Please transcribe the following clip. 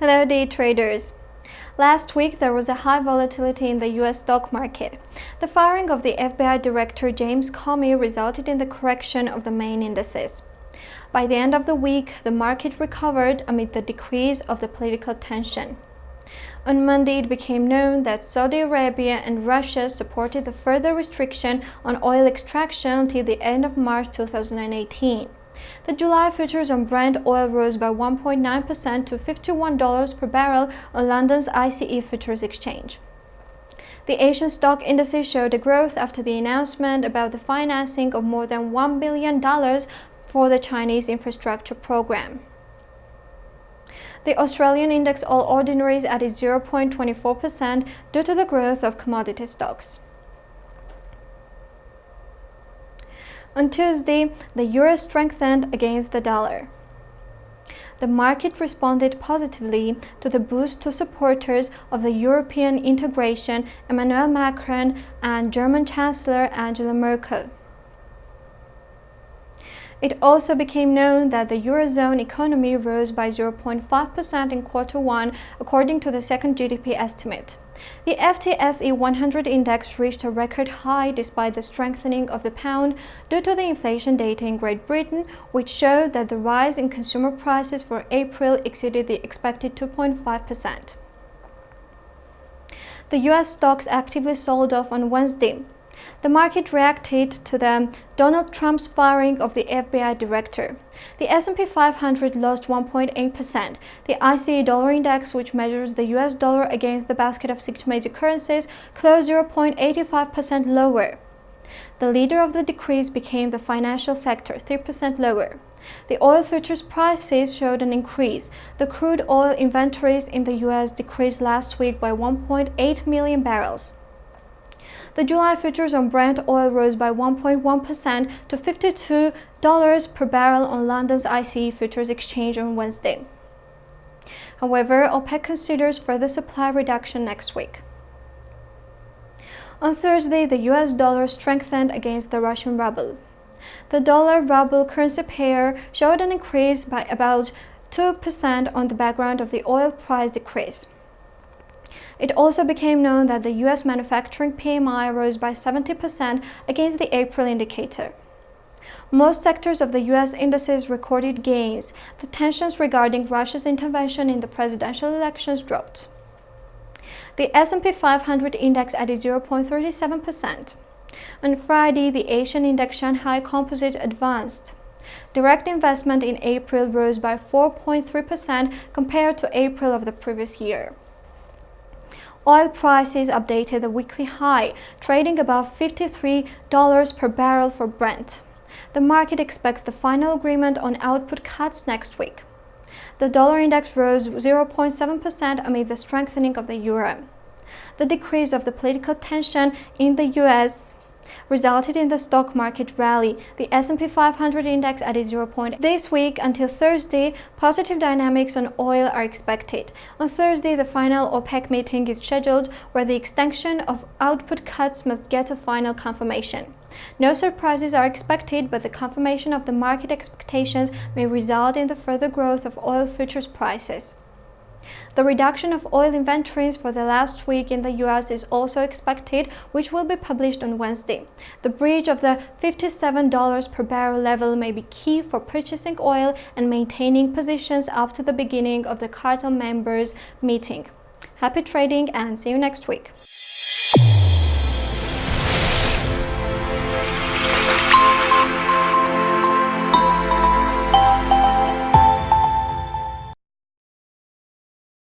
Hello day traders. Last week there was a high volatility in the US stock market. The firing of the FBI Director James Comey resulted in the correction of the main indices. By the end of the week, the market recovered amid the decrease of the political tension. On Monday, it became known that Saudi Arabia and Russia supported the further restriction on oil extraction till the end of March 2018. The July futures on Brent oil rose by 1.9% to $51 per barrel on London's ICE futures exchange. The Asian stock indices showed a growth after the announcement about the financing of more than $1 billion for the Chinese infrastructure program. The Australian index All Ordinaries added 0.24% due to the growth of commodity stocks. On Tuesday, the euro strengthened against the dollar. The market responded positively to the boost to supporters of the European integration, Emmanuel Macron and German Chancellor Angela Merkel. It also became known that the Eurozone economy rose by 0.5% in Q1, according to the second GDP estimate. The FTSE 100 index reached a record high despite the strengthening of the pound due to the inflation data in Great Britain, which showed that the rise in consumer prices for April exceeded the expected 2.5%. The US stocks actively sold off on Wednesday. The market reacted to Donald Trump's firing of the FBI director. The S&P 500 lost 1.8%. The ICE dollar index, which measures the US dollar against the basket of 6 major currencies, closed 0.85% lower. The leader of the decrease became the financial sector, 3% lower. The oil futures prices showed an increase. The crude oil inventories in the US decreased last week by 1.8 million barrels. The July futures on Brent oil rose by 1.1% to $52 per barrel on London's ICE futures exchange on Wednesday. However, OPEC considers further supply reduction next week. On Thursday, the US dollar strengthened against the Russian ruble. The dollar-ruble currency pair showed an increase by about 2% on the background of the oil price decrease. It also became known that the US manufacturing PMI rose by 70% against the April indicator. Most sectors of the US indices recorded gains. The tensions regarding Russia's intervention in the presidential elections dropped. The S&P 500 index added 0.37%. On Friday, the Asian index Shanghai Composite advanced. Direct investment in April rose by 4.3% compared to April of the previous year. Oil prices updated the weekly high, trading above $53 per barrel for Brent. The market expects the final agreement on output cuts next week. The dollar index rose 0.7% amid the strengthening of the euro. The decrease of the political tension in the US resulted in the stock market rally. The S&P 500 index added 0.8%. This week until Thursday, positive dynamics on oil are expected. On Thursday, the final OPEC meeting is scheduled, where the extension of output cuts must get a final confirmation. No surprises are expected, but the confirmation of the market expectations may result in the further growth of oil futures prices. The reduction of oil inventories for the last week in the US is also expected, which will be published on Wednesday. The breach of the $57 per barrel level may be key for purchasing oil and maintaining positions up to the beginning of the cartel members' meeting. Happy trading and see you next week.